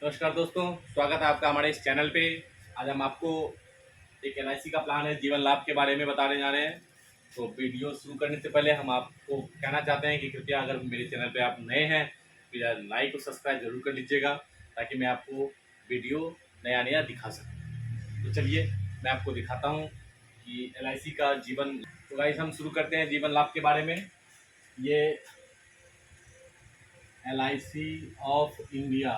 नमस्कार दोस्तों, स्वागत है आपका हमारे इस चैनल पे। आज हम आपको एक एलआईसी का प्लान है जीवन लाभ के बारे में बताने जा रहे हैं। तो वीडियो शुरू करने से पहले हम आपको कहना चाहते हैं कि कृपया अगर मेरे चैनल पे आप नए हैं तो लाइक और सब्सक्राइब जरूर कर लीजिएगा, ताकि मैं आपको वीडियो नया नया दिखा सकूँ। तो चलिए मैं आपको दिखाता हूँ कि एलआईसी का जीवन। तो गाइस हम शुरू करते हैं जीवन लाभ के बारे में। ये LIC of India,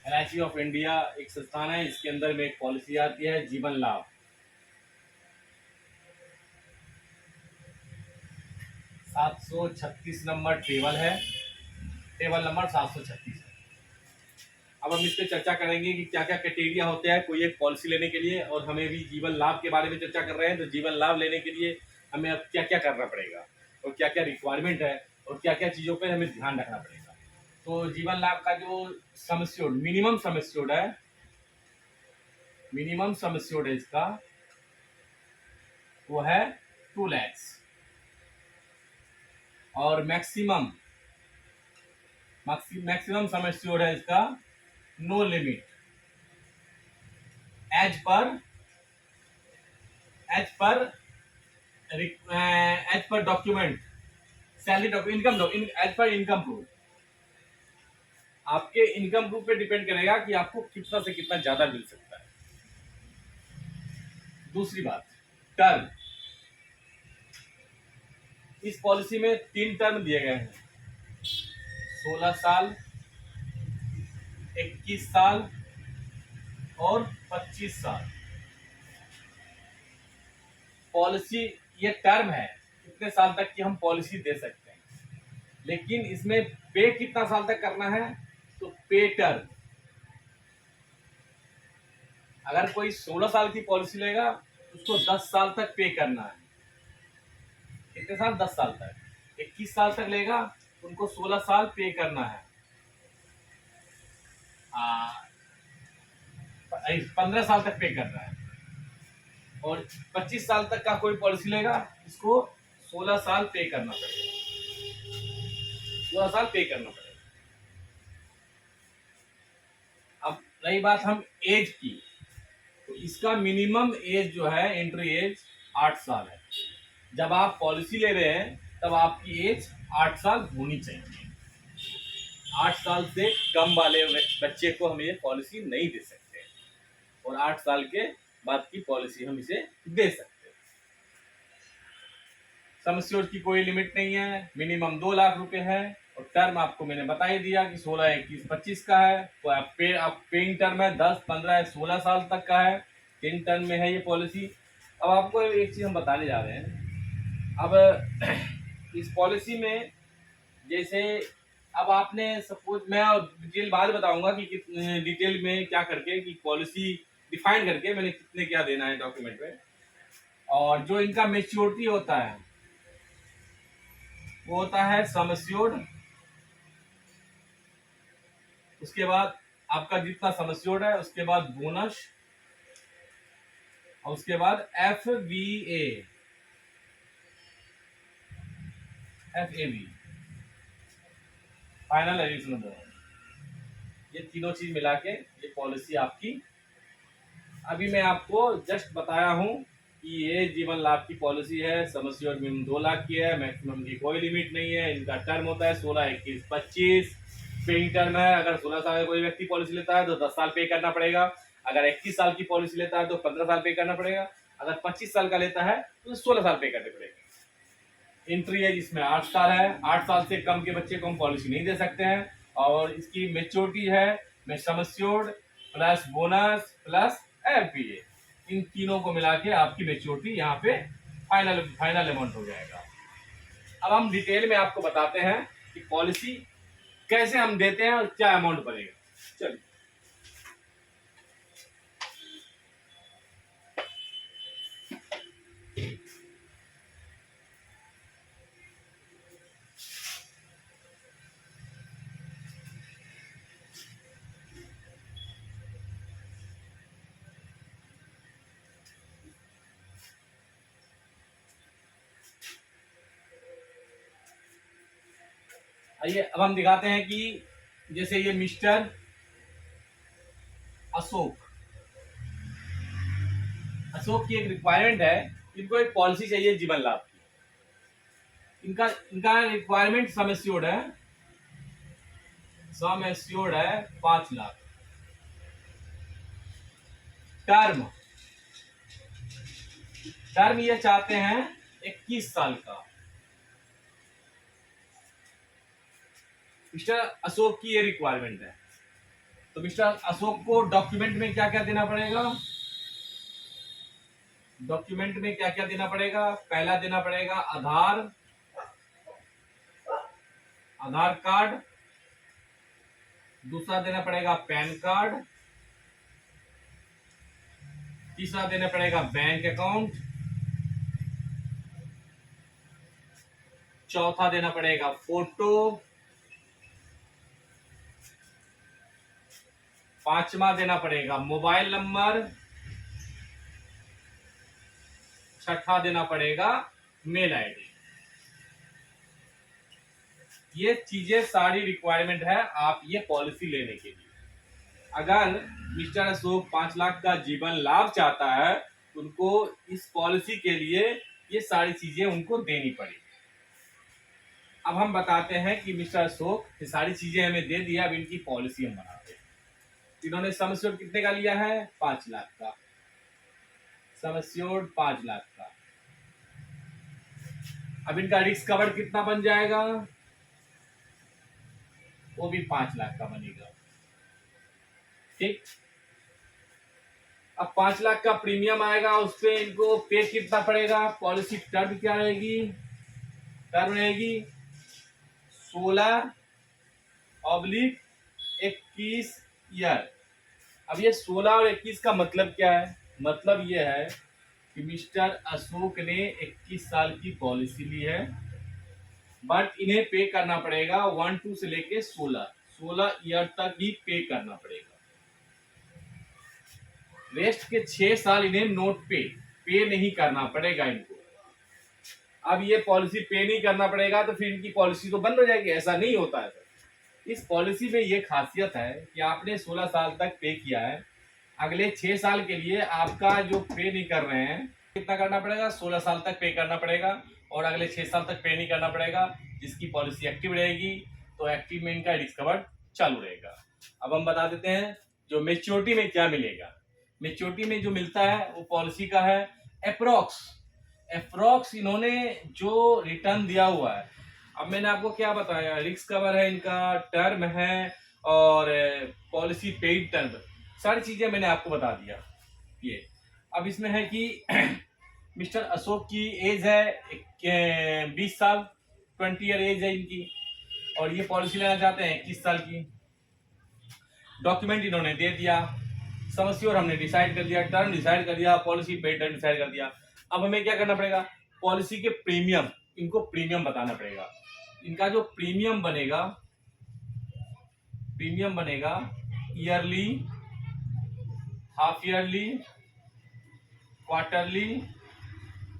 LIC of India एक संस्थान है। इसके अंदर में एक पॉलिसी आती है जीवन लाभ। 736 नंबर टेबल है, टेबल नंबर 736 है। अब हम इस पे चर्चा करेंगे कि क्या क्या क्राइटेरिया होते हैं कोई एक पॉलिसी लेने के लिए, और हमें भी जीवन लाभ के बारे में चर्चा कर रहे हैं। तो जीवन लाभ लेने के लिए हमें अब क्या क्या करना पड़ेगा और क्या क्या रिक्वायरमेंट है और क्या क्या चीज़ों पर हमें ध्यान रखना पड़ेगा। तो जीवन लाभ का जो सम एश्योर्ड, मिनिमम सम एश्योर्ड है, मिनिमम सम एश्योर्ड है इसका, वो है 2 लाख। और मैक्सिमम सम एश्योर्ड है इसका no limit, as per document, salary document, as per income proof. आपके इनकम प्रूफ पे डिपेंड करेगा कि आपको कितना से कितना ज्यादा मिल सकता है। दूसरी बात, टर्म। इस पॉलिसी में 3 टर्म दिए गए हैं, 16 साल, 21 साल और 25 साल। पॉलिसी ये टर्म है, कितने साल तक की हम पॉलिसी दे सकते हैं, लेकिन इसमें पे कितना साल तक करना है, तो पे टर्म। अगर कोई 16 साल की पॉलिसी लेगा उसको 10 साल तक पे करना है। कितने साल? 10 साल तक। 21 साल तक लेगा उनको 16 साल पे करना है। 15 साल तक पे करना है। और 25 साल तक का कोई पॉलिसी लेगा इसको 16 साल पे करना पड़ेगा, 16 साल पे करना पड़ेगा। अब रही बात हम एज की, तो इसका मिनिमम एज जो है, एंट्री एज 8 साल है। जब आप पॉलिसी ले रहे हैं तब आपकी एज 8 साल होनी चाहिए। 8 साल से कम वाले बच्चे को हम ये पॉलिसी नहीं दे सकते, और 8 साल के बाद की पॉलिसी हम इसे दे सकते हैं। सम एश्योर्ड की कोई लिमिट नहीं है, मिनिमम 2 लाख रुपए है। और टर्म आपको मैंने बता ही दिया कि 16, 21, 25 का है। तो आप पेइंग टर्म है 10, 15, 16 साल तक का है। 3 टर्म में है ये पॉलिसी। अब आपको एक चीज हम बताने जा रहे हैं। अब इस पॉलिसी में जैसे, अब आपने सपोज, मैं डिटेल बाद बताऊंगा कि डिटेल में क्या करके कि पॉलिसी डिफाइन करके मैंने कितने क्या देना है डॉक्यूमेंट में। और जो इनका मेच्योरिटी होता है वो होता है सम एश्योर्ड, उसके बाद आपका जितना सम एश्योर्ड है, उसके बाद बोनस, और उसके बाद FVA, फाइनल एडिशनल बोनस। ये तीनों चीज मिला के ये पॉलिसी आपकी। अभी मैं आपको जस्ट बताया हूं कि ये जीवन लाभ की पॉलिसी है। सम एश्योर्ड मिनिमम 2 लाख की है, मैक्सिमम की कोई लिमिट नहीं है। इनका टर्म होता है 16, 21, 25। पेइंग टर्म है, अगर 16 साल का कोई व्यक्ति पॉलिसी लेता है तो 10 साल पे करना पड़ेगा। अगर 21 साल की पॉलिसी लेता है तो 15 साल पे करना पड़ेगा। अगर 25 साल का लेता है तो 16 साल पे करने पड़ेगा। एंट्री एज इसमें 8 साल है। 8 साल से कम के बच्चे को हम पॉलिसी नहीं दे सकते हैं। और इसकी मेच्योरिटी है में sum assured plus bonus plus FVA, इन तीनों को मिला के आपकी मेच्योरिटी यहाँ पे फाइनल अमाउंट हो जाएगा। अब हम डिटेल में आपको बताते हैं कि पॉलिसी कैसे हम देते हैं और क्या अमाउंट पड़ेगा। चलिए, आइए अब हम दिखाते हैं कि जैसे ये मिस्टर अशोक, अशोक की एक रिक्वायरमेंट है, इनको एक पॉलिसी चाहिए जीवन लाभ की। इनका इनका रिक्वायरमेंट सम एश्योर्ड है, सम एश्योर्ड है 5 लाख। टर्म, टर्म ये चाहते हैं 21 साल का। मिस्टर अशोक की ये रिक्वायरमेंट है। तो मिस्टर अशोक को डॉक्यूमेंट में क्या क्या देना पड़ेगा? डॉक्यूमेंट में क्या क्या देना पड़ेगा? पहला देना पड़ेगा आधार, आधार कार्ड। दूसरा देना पड़ेगा पैन कार्ड। तीसरा देना पड़ेगा बैंक अकाउंट। चौथा देना पड़ेगा फोटो। पांचवा देना पड़ेगा मोबाइल नंबर। छठा देना पड़ेगा मेल आईडी। ये चीजें सारी रिक्वायरमेंट है आप ये पॉलिसी लेने के लिए। अगर मिस्टर अशोक 5 लाख का जीवन लाभ चाहता है, उनको इस पॉलिसी के लिए ये सारी चीजें उनको देनी पड़ेगी। अब हम बताते हैं कि मिस्टर अशोक ये सारी चीजें हमें दे दिया, अब इनकी पॉलिसी हम बनाते हैं। इन्होंने सम एश्योर्ड कितने का लिया है? 5 लाख का। सम एश्योर्ड 5 लाख का। अब इनका रिस्क कवर कितना बन जाएगा? वो भी 5 लाख का बनेगा। ठीक। अब 5 लाख का प्रीमियम आएगा, उस पर इनको पे कितना पड़ेगा? पॉलिसी टर्म क्या रहेगी? टर्म रहेगी 16/21 ईयर। अब ये 16 और 21 का मतलब क्या है? मतलब ये है कि मिस्टर अशोक ने 21 साल की पॉलिसी ली है, बट इन्हें पे करना पड़ेगा 1-2 से लेके 16 ईयर तक ही पे करना पड़ेगा। रेस्ट के 6 साल इन्हें नोट पे नहीं करना पड़ेगा इनको। अब ये पॉलिसी पे नहीं करना पड़ेगा तो फिर इनकी पॉलिसी तो बंद हो जाएगी, ऐसा नहीं होता है सर। इस पॉलिसी में ये खासियत है कि आपने 16 साल तक पे किया है, अगले 6 साल के लिए आपका जो पे नहीं कर रहे हैं कितना करना पड़ेगा? 16 साल तक पे करना पड़ेगा, और अगले 6 साल तक पे नहीं करना पड़ेगा। जिसकी पॉलिसी एक्टिव रहेगी तो एक्टिव में इनका रिस्क कवर चालू रहेगा। अब हम बता देते हैं जो मेच्योरिटी में क्या मिलेगा। मेच्योरिटी में जो मिलता है वो पॉलिसी का है अप्रोक्स इन्होंने जो रिटर्न दिया हुआ है। अब मैंने आपको क्या बताया, रिस्क कवर है इनका, टर्म है, और पॉलिसी पेड टर्म, सारी चीजें मैंने आपको बता दिया। ये अब इसमें है कि मिस्टर अशोक की एज है 20 साल, 20 ईयर एज है इनकी, और ये पॉलिसी लेना चाहते हैं 21 साल की। डॉक्यूमेंट इन्होंने दे दिया, सम एश्योर्ड हमने डिसाइड कर दिया, टर्म डिसाइड कर दिया, पॉलिसी पेड टर्म डिसाइड कर दिया। अब हमें क्या करना पड़ेगा? पॉलिसी के प्रीमियम, इनको प्रीमियम बताना पड़ेगा। इनका जो प्रीमियम बनेगा ईयरली, हाफ ईयरली, क्वार्टरली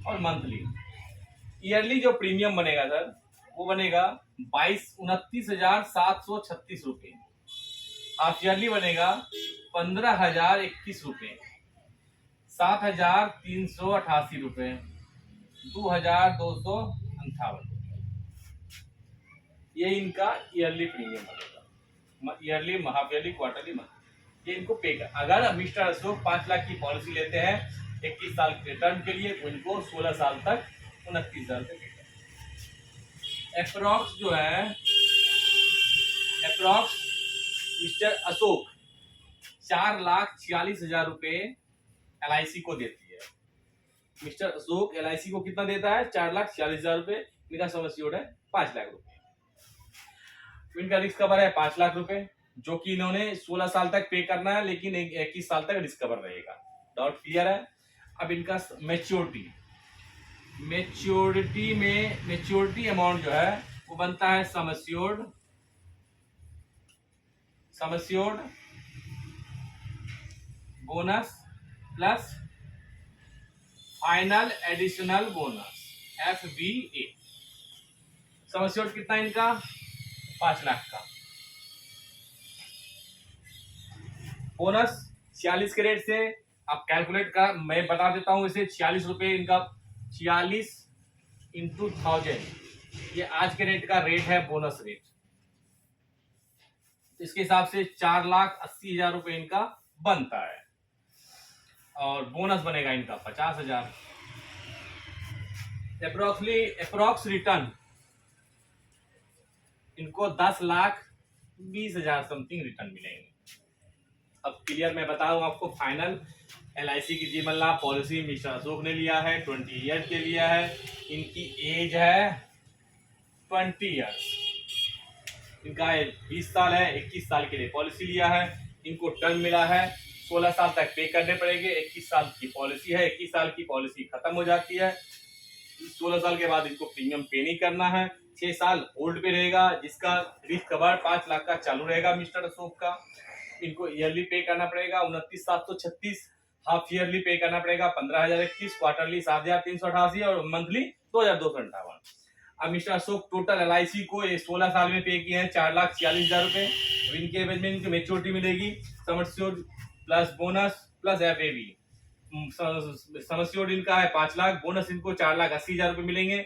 और मंथली। ईयरली जो प्रीमियम बनेगा सर, वो बनेगा 29,29,736 रुपए। हाफ ईयरली बनेगा 15,021 रुपए, 7,388 रुपए, 2,258। ये इनका ईयरली प्रीमियम बनेगा। Yearly, half yearly, quarterly, month, ये इनको पे कर। अगर मिस्टर अशोक 5 लाख की पॉलिसी लेते हैं 21 साल के टर्म के लिए, तो इनको 16 साल तक 29,000 पे पे कर। अप्रॉक्स जो है, अप्रॉक्स मिस्टर अशोक 4,46,000 रुपए LIC को देती है। मिस्टर अशोक LIC को कितना देता है? 4,46,000 रुपए। इनका सम एश्योर्ड है 5 लाख रुपए। इनका रिस्क कवर है 5 लाख रुपए, जो कि इन्होंने 16 साल तक पे करना है, लेकिन 21 साल तक रिस्क कवर रहेगा। डाउट क्लियर है? अब इनका मेच्योरिटी अमाउंट जो है वो बनता है sum assured bonus plus final additional bonus, FBA। Sum assured कितना इनका? 5 लाख का। बोनस 46 के रेट से आप कैलकुलेट कर, मैं बता देता हूँ इसे 46 रुपये इनका, 46 इंटू 1000, ये आज के रेट का रेट है, बोनस रेट। इसके हिसाब से 4,80,000 रुपये इनका बनता है, और बोनस बनेगा इनका 50,000। अप्रोक्स रिटर्न इनको 10,20,000 समथिंग रिटर्न मिलेंगे। अब क्लियर मैं बता दूं आपको, फाइनल LIC की जीवन लाभ पॉलिसी मिस्टर अशोक ने लिया है, 20 ईयर के लिया है। इनकी एज है 20 ईयर्स, इनका 20 साल है, 21 साल के लिए पॉलिसी लिया है। इनको टर्म मिला है 16 साल तक पे करने पड़ेंगे। 21 साल की पॉलिसी है, 21 साल की पॉलिसी खत्म हो जाती है, 16 साल के बाद इनको प्रीमियम पे नहीं करना है। 6 साल होल्ड पे रहेगा, जिसका रिस्क कवर 5 लाख का चालू रहेगा मिस्टर अशोक का। इनको ईयरली पे करना पड़ेगा 29,736, हाफ ईयरली पे करना पड़ेगा 15,021, क्वार्टरली 7,388 और मंथली 2,258। अब मिस्टर अशोक टोटल LIC को ये 16 साल में पे किए हैं 4,46,000 रुपए। इनके एवज में इनको मेच्योरिटी मिलेगी, sum assured plus bonus plus FAB। Sum assured इनका है 5 लाख, बोनस इनको 4,80,000 रुपए मिलेंगे,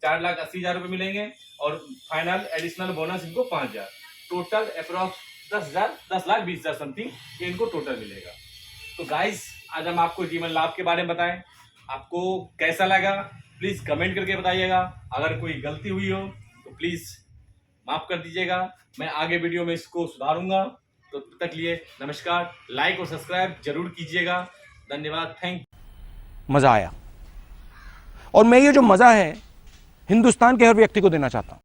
4,80,000 रुपए मिलेंगे, और फाइनल एडिशनल बोनस इनको 5,000। टोटल अप्रोक्स 10,20,000 समथिंग इनको टोटल मिलेगा। तो गाइस, आज हम आपको जीवन लाभ के बारे में बताएं, आपको कैसा लगा प्लीज कमेंट करके बताइएगा। अगर कोई गलती हुई हो तो प्लीज माफ कर दीजिएगा, मैं आगे वीडियो में इसको सुधारूंगा। तो तब तक लिए नमस्कार, लाइक और सब्सक्राइब जरूर कीजिएगा। धन्यवाद, थैंक। मजा आया, और मैं ये जो मजा है हिंदुस्तान के हर व्यक्ति को देना चाहता हूं।